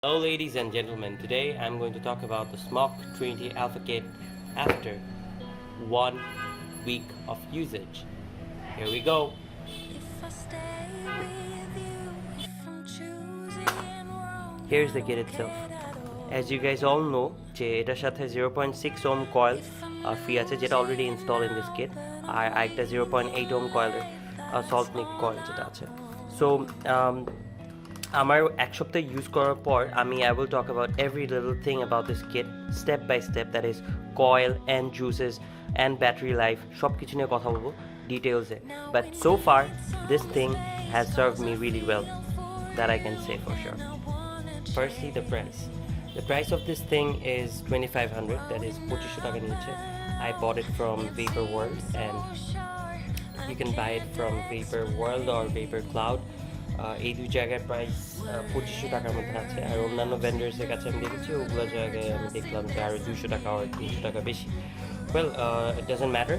Hello ladies and gentlemen, today I'm going to talk about the Smok Trinity Alpha Kit after 1 week of usage. Here we go. Here's the kit itself. As you guys all know, যে এটার সাথে 0.6 ohm coil free আছে, যেটা already install in this kit, আর একটা 0.8 ohm কয়েলের সল্টনিক coil যেটা আছে। সো আমার এক সপ্তাহ ইউজ করার পর আমি I will talk about every little thing about this kit step by step, that is coil and juices and battery life, সব কিছু নিয়ে কথা বলবো ডিটেলসে। But so far this thing has serve me really well, that I can say for sure. Firstly, the price. The price of this thing is 2500, that is 2500 টাকা নিচে। I bought it from Vapor World and you can buy it from Vapor World or Vapor Cloud. এই দুই জায়গায় price 2500 টাকার মধ্যে আছে, আর অন্যান্য ভেন্ডার্সের কাছে আমি দেখেছি ওগুলো জায়গায় আমি দেখলাম যে আরও 200 টাকা আর 300 টাকা বেশি। ওয়েল, ইট ডাজন্ট ম্যাটার,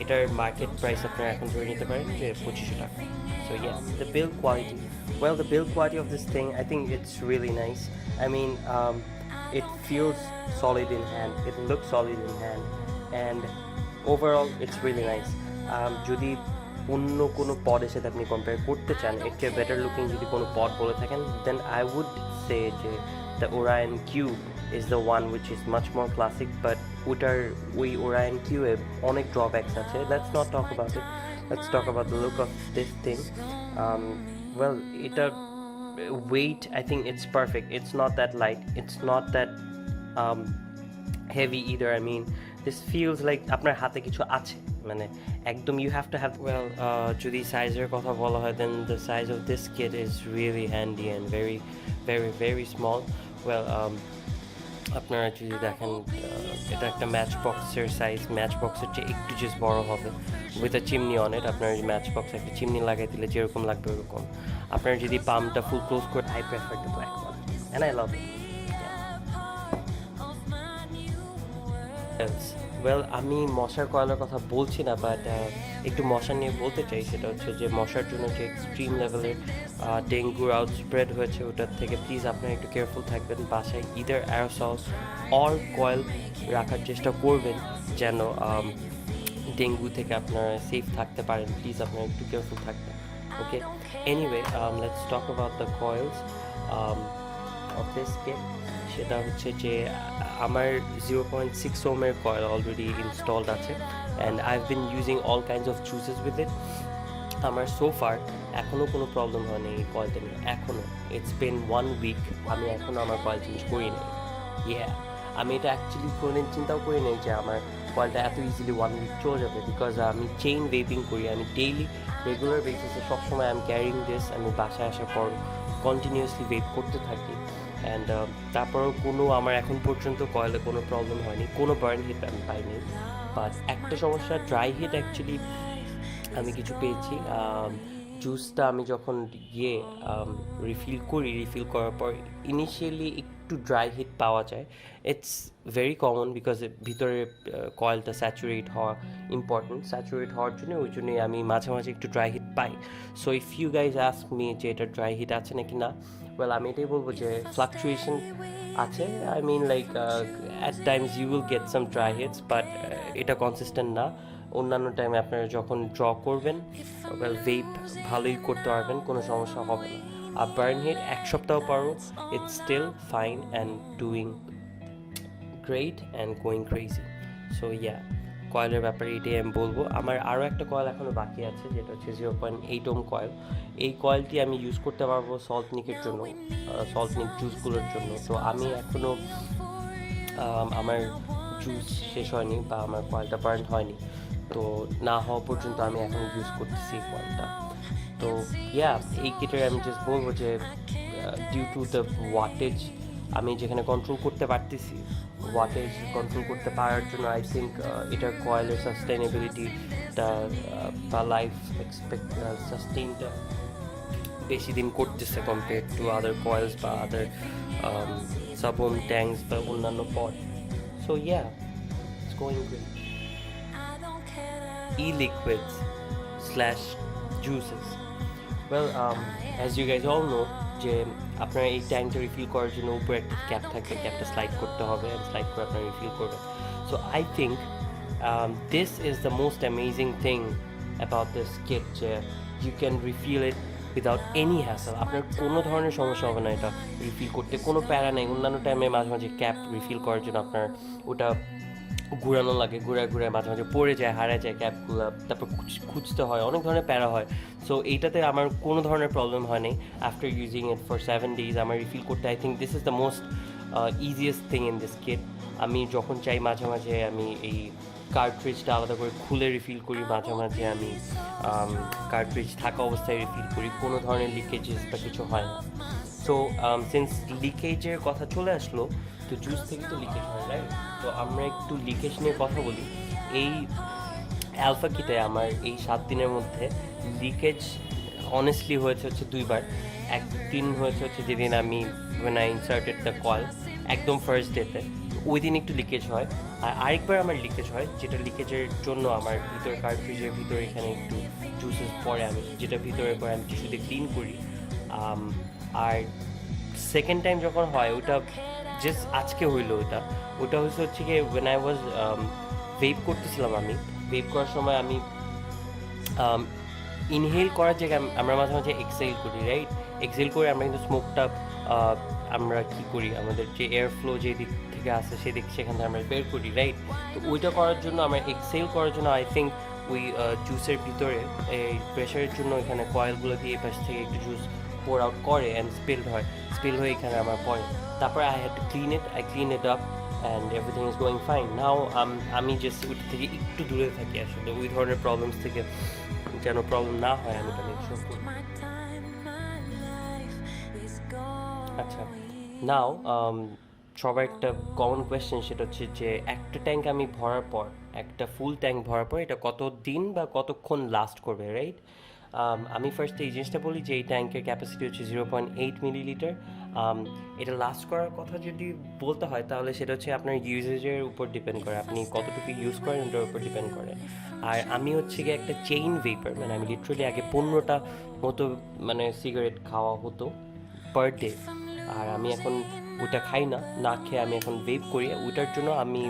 এটার মার্কেট প্রাইস আপনারা এখন ধরে নিতে পারেন যে 2500 টাকা। So yeah, the build quality. Well, the build quality of this thing, I think it's really nice. I mean, it feels solid in hand, it looks solid in hand, and overall it's really nice. যদি অন্য কোনো পড এসে আপনি compare করতে চান, এর চেয়ে better looking যদি কোনো পড বলে থাকেন, দেন আই উড সে যে the Orion Q is the one which is much more classic, but ওই ওরায়ন কিউয়ে অনেক ড্রব্যাকস আছে। Let's not talk about it, let's talk about the look of this thing. Well, এটার weight, I think it's perfect. It's not that light, it's not that heavy either. I mean, this feels like আপনার হাতে কিছু আছে, মানে একদম you have to have, well, যদি সাইজের কথা বলা হয়, then the size of this kit is really handy and very very very small. Well, আপনারা যদি দেখেন, এটা একটা ম্যাচ বক্সের সাইজ, ম্যাচ বক্সের চেয়ে একটু জাস্ট বড় হবে, with a chimney on it. আপনার ম্যাচ বক্সে একটা চিমনি লাগাই দিলে যেরকম লাগবে ওরকম। আপনার যদি পাম্পটা ফুল ক্লোজ করে, I prefer the black one and I love it. Well, আমি মশার কয়েলের কথা বলছি না, বাট একটু মশা নিয়ে বলতে চাই। সেটা হচ্ছে যে মশার জন্য যে এক্সট্রিম লেভেলের ডেঙ্গুর আউট স্প্রেড হয়েছে, ওটার থেকে প্লিজ আপনারা একটু কেয়ারফুল থাকবেন। বাসায় ইদার অ্যারোসলস অর কয়েল রাখার চেষ্টা করবেন, যেন ডেঙ্গু থেকে আপনারা সেফ থাকতে পারেন। প্লিজ আপনারা একটু কেয়ারফুল থাকবেন, okay? Anyway, let's talk about the coils of this kit. সেটা হচ্ছে যে আমার 0.6 ওমের কয়েল অলরেডি ইনস্টলড আছে, and I have been using all kinds of juices with it. আমার সোফার এখনও কোনো প্রবলেম হয়নি এই কয়েলটা নিয়ে, এখনও। ইটস বিন 1 উইক, আমি এখনও আমার কয়েল চেঞ্জ করি নি। আমি এটা অ্যাকচুয়ালি কোনোদিন চিন্তাও করি নাই যে আমার কয়েলটা এত ইজিলি 1 উইক চলে যাবে, বিকজ আমি চেইন ভেপিং করি। আমি ডেইলি রেগুলার বেসিসে সবসময় আই এম ক্যারিং দিস। আমি বাসায় আসার পর কন্টিনিউয়াসলি ভেপ করতে থাকি, অ্যান্ড তারপরেও কোনো আমার এখন পর্যন্ত কয়েলে কোনো প্রবলেম হয়নি, কোনো বার্ন হিট আমি পাইনি। বাট একটা সমস্যা, ড্রাই হিট অ্যাকচুয়ালি আমি কিছু পেয়েছি। জুসটা আমি যখন রিফিল করার পর ইনিশিয়ালি একটু ড্রাই হিট পাওয়া যায়। ইটস ভেরি কমন, বিকজ ভিতরে কয়েলটা স্যাচুরেট হওয়া ইম্পর্টেন্ট। স্যাচুরেট হওয়ার জন্য ওই জন্যই আমি মাঝে মাঝে একটু ড্রাই হিট পাই। So if you guys ask me যে এটা ড্রাই হিট আছে নাকি না, ওয়েল, আমি এটাই বলবো যে ফ্লাকচুয়েশন আছে। I mean, like at times you will get some dry hits, but এটা কনসিস্টেন্ট না। অন্যান্য টাইমে আপনারা যখন ড্র করবেন, ওয়েল, ভেপ ভালোই করতে পারবেন, কোনো সমস্যা হবে না। আর বার্ন হিট এক সপ্তাহ পরও it's still fine and doing great and going crazy. So yeah, কয়েলের ব্যাপারে এটাই আমি বলবো। আমার আরও একটা কয়েল এখনও বাকি আছে, যেটা হচ্ছে 0.8 ওম কয়েল। এই কয়েলটি আমি ইউজ করতে পারবো সল্টনিকের জন্য, সল্টনিক জুসগুলোর জন্য। তো আমি এখনও আমার জুস শেষ হয়নি বা আমার কয়েলটা বার্ন হয়নি, তো না হওয়া পর্যন্ত আমি এখন ইউজ করতেছি এই কয়েলটা। তো ইয়া, এই কিটের আমি জাস্ট বলবো যে ডিউ টু দ্য ওয়াটেজ আমি যেখানে কন্ট্রোল করতে পারতেছি, ওয়াটেজ কন্ট্রোল করতে পারার জন্য আই থিঙ্ক এটার কয়েলের সাস্টেনেবিলিটিটা বা লাইফ সাস্টেইনটা বেশি দিন করতেছে কম্পেয়ার টু আদার কয়েলস বা আদার সাবম ট্যাঙ্কস বা অন্যান্য pod. So yeah, it's going great. E-liquids/juices. Well, as you guys all know, যে আপনার এই ট্যাঙ্কটা রিফিল করার জন্য উপরে একটা ক্যাপ থাকবে, ক্যাপটা স্লাইড করতে হবে, অ্যান্ড স্লাইড করে আপনার রিফিল করবেন। So I think this is the most amazing thing about this kit, যে you can refill it without any hassle. আপনার কোনো ধরনের সমস্যা হবে না এটা রিফিল করতে, কোনো প্যারা নেই। অন্যান্য টাইমে মাঝে মাঝে ক্যাপ রিফিল করার জন্য আপনার ওটা ঘুরানো লাগে, ঘুরায় মাঝে মাঝে পড়ে যায়, হারায় যায় ক্যাপগুলো, তারপর খুঁজতে হয়, অনেক ধরনের প্যারা হয়। সো এইটাতে আমার কোনো ধরনের প্রবলেম হয় নাই। After using it for 7 days আমার রিফিল করতে I think this is the most easiest thing in this kit. আমি যখন চাই মাঝে মাঝে আমি এই কার্ট্রিজটা আলাদা করে খুলে রিফিল করি, মাঝে মাঝে আমি কার্ট্রিজ থাকা অবস্থায় রিফিল করি, কোনো ধরনের লিকেজেস বা কিছু হয় না। সো সিন্স লিকেজের কথা চলে আসলো, তো জুস থেকে তো লিকেজ হয়, রাইট? তো আমরা একটু লিকেজ নিয়ে কথা বলি। এই অ্যালফা কিটে আমার এই 7 দিনের মধ্যে লিকেজ অনেস্টলি হয়েছে হচ্ছে 2বার। একদিন হয়েছে হচ্ছে যেদিন আমি when I inserted the coil একদম ফার্স্ট ডেতে, ওই দিন একটু লিকেজ হয়। আর আরেকবার আমার লিকেজ হয়, যেটা লিকেজের জন্য আমার ভিতরে কার্ট্রিজের ভিতরে এখানে একটু জুসেস পরে, আমি যেটা ভিতরে পরে আমি টিস্যু দিয়ে ক্লিন করি। আর সেকেন্ড টাইম যখন হয় ওটা জাস্ট আজকে হইলো, ওটা হচ্ছে কি when I was ভেপ করতেছিলাম। আমি ভেপ করার সময় আমি ইনহেল করার জায়গায় আমরা মাঝে মাঝে এক্সেল করি, রাইট? এক্সেল করে আমরা কিন্তু স্মোকটা আমরা কী করি, আমাদের যে এয়ার ফ্লো যে দিক থেকে আসে সেদিক সেখান থেকে আমরা বের করি, রাইট? তো ওইটা করার জন্য আমরা এক্সেল করার জন্য আই থিঙ্ক ওই জুসের ভিতরে এই প্রেশারের জন্য এখানে কয়েলগুলো দিয়ে এই পাশ থেকে একটু জুস পোর আউট করে অ্যান্ড স্পিল হয়ে এখানে আমার পড়ে। তারপরে I had to clean it up and everything is going fine নাও। আমি জাস্ট ওইটা থেকে একটু দূরে থাকি আসলে, ওই ধরনের প্রবলেমস থেকে যেন প্রবলেম না হয় আমি এটা মেক শিওর করি। আচ্ছা, নাও সবার একটা কমন কোয়েশ্চেন, সেটা হচ্ছে যে একটা ট্যাঙ্ক আমি ভরার পর, একটা ফুল ট্যাঙ্ক ভরার পর এটা কত দিন বা কতক্ষণ লাস্ট করবে, রাইট? আমি ফার্স্টে এই জিনিসটা বলি যে এই ট্যাঙ্কের ক্যাপাসিটি হচ্ছে 0.8 মিলিলিটার। এটা লাস্ট করার কথা যদি বলতে হয় তাহলে সেটা হচ্ছে আপনার ইউজেজের উপর ডিপেন্ড করে, আপনি কতটুকু ইউজ করেন ওটার উপর ডিপেন্ড করে। আর আমি হচ্ছে গিয়ে একটা চেইন ভেপার, মানে আমি লিটারালি আগে 15টা মতো মানে সিগারেট খাওয়া হতো পার ডে। আর আমি এখন ওটা খাই না খেয়ে আমি এখন ভেপ করি। ওটার জন্য আমি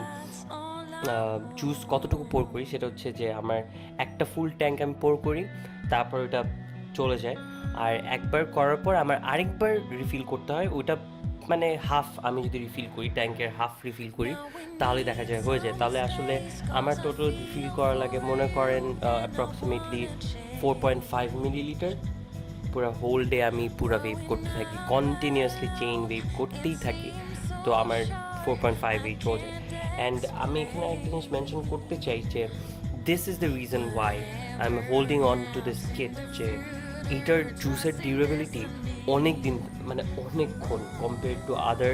জুস কতটুকু পোর করি সেটা হচ্ছে যে আমার একটা ফুল ট্যাঙ্ক আমি পোর করি, তারপর ওটা চলে যায়। আর একবার করার পর আমার আরেকবার রিফিল করতে হয়, ওটা মানে হাফ আমি যদি রিফিল করি, ট্যাঙ্কের হাফ রিফিল করি, তাহলে দেখা যায় হয়ে যায়। তাহলে আসলে আমার টোটাল রিফিল করা লাগে মনে করেন অ্যাপ্রক্সিমেটলি 4.5 মিলিলিটার। পুরো হোল ডে আমি পুরো ভেপ করতে থাকি, কন্টিনিউয়াসলি চেইন ভেপ করতেই থাকি, তো আমার 4.5 চলে যায়। অ্যান্ড আমি এখানে একটা জিনিস মেনশন করতে চাই যে this is the reason why I M holding on to this kit, যে এইটার জুসের ডিউরেবিলিটি অনেক দিন, মানে অনেকক্ষণ কম্পেয়ার টু আদার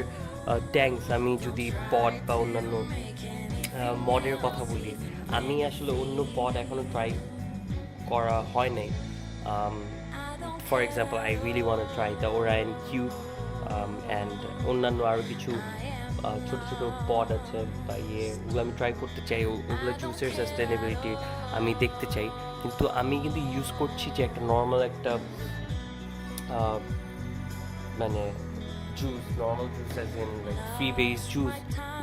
ট্যাঙ্কস। আমি যদি পড বা অন্যান্য মডের কথা বলি, আমি আসলে অন্য পড এখনও ট্রাই করা হয় নাই। For example I really want to try the Orion cube and অন্যান্য আরও কিছু ছোটো ছোটো পড আছে বা ওগুলো আমি ট্রাই করতে চাই, ওগুলো জুসের সাস্টেনেবিলিটি আমি দেখতে চাই। কিন্তু আমি কিন্তু ইউজ করছি যে একটা নর্মাল একটা মানে juice, normal juice as in like free base juice,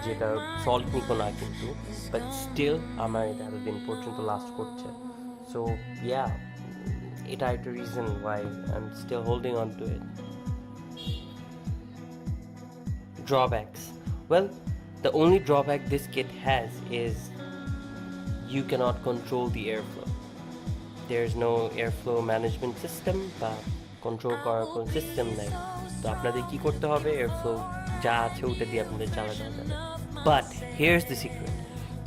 যেটা সল্ট নিকো না কিন্তু, বাট স্টিল আমার এটা এতদিন পর্যন্ত লাস্ট করছে। সো ইয়া, এটা একটা reason why I am still holding on to it. Drawbacks. Well, the only drawback this kit has is you cannot control the airflow. There's no airflow management system বা control করার কোনো system নাই। তো আপনাদের কী করতে হবে, এয়ারফ্লো যা আছে ওটা দিয়ে আপনাদের চালাতে হবে। But here's the secret,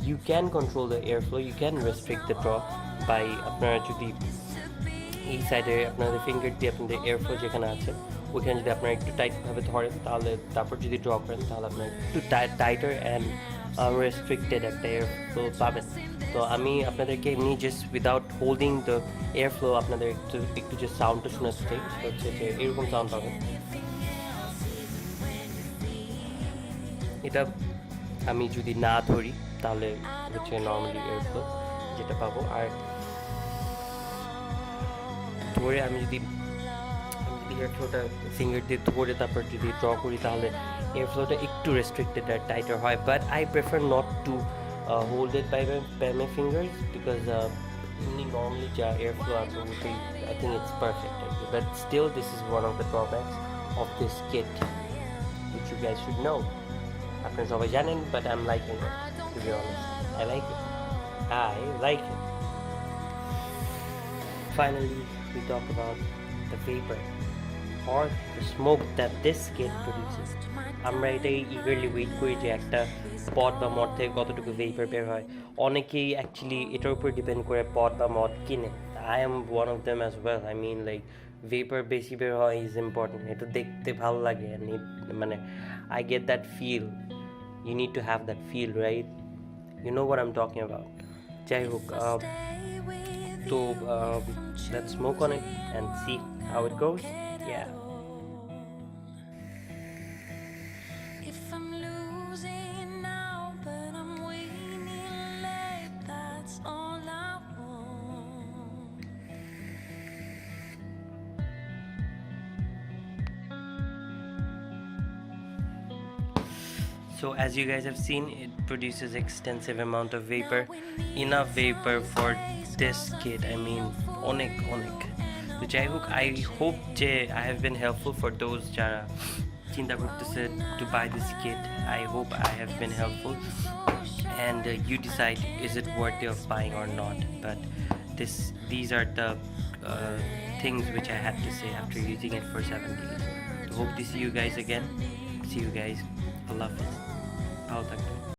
you can control the airflow, you can restrict the draw by আপনারা যদি এই সাইডে আপনাদের ফিঙ্গার দিয়ে আপনাদের এয়ারফ্লো যেখানে আছে ওইখানে যদি আপনারা একটু টাইটভাবে ধরেন, তাহলে তারপর যদি ড্র করেন তাহলে আপনার একটু টাইটার অ্যান্ড রেস্ট্রিক্টেড একটা এয়ারফ্লো পাবেন। তো আমি আপনাদেরকে এমনি just without holding the airflow আপনাদের একটু যে সাউন্ডটা শোনাতে চাই, সেটা হচ্ছে যে এরকম সাউন্ড পাবেন। এটা আমি যদি না ধরি তাহলে হচ্ছে নর্মালি এয়ারফ্লো যেটা পাবো, আর ধরে আমি যদি এয়ার ফ্লোটা ফিঙ্গার দিয়ে ধরে তারপর যদি ড্র করি তাহলে এয়ার ফ্লোটা একটু রেস্ট্রিক্টেড আর টাইটার হয়, but I prefer not to hold it by my fingers because এমনি নর্মালি যা এয়ার ফ্লো আছে ওটাই আই থিঙ্ক ইটস পারফেক্ট আর কি, but still this is one of the drawbacks of this kit which you guys should know. আপনারা সবাই জানেন, but I'm liking it, to be honest. I like it. Finally, we talk about the vapor or the smoke that this kit produces. আমরা এটাই eagerly wait করি যে একটা পড বা মদ থেকে কতটুকু ভেপার বের হয়। অনেকেই অ্যাকচুয়ালি এটার উপর ডিপেন্ড করে পড বা মদ কিনে। I am one of them as well. I mean, like, vapor বেশি বের হয় is important. এটা দেখতে ভালো লাগে, and মানে I get that feel. You need to have that feel, right? You know what I'm talking about. যাই হোক, তো let's smoke on it and see how it goes. Yeah. If I'm losing now, but I'm winning late, that's all I want. So as you guys have seen, it produces extensive amount of vapor, enough vapor for this kit. I mean, onek. So jai hook, I hope je I have been helpful for those jara chinta korteche to buy this kit. I hope I have been helpful, and you decide is it worthy of buying or not. But these are the things which I had to say after using it for 7 days. So hope to see you guys again. See you guys. Allah Hafiz. ভালো থাকবেন।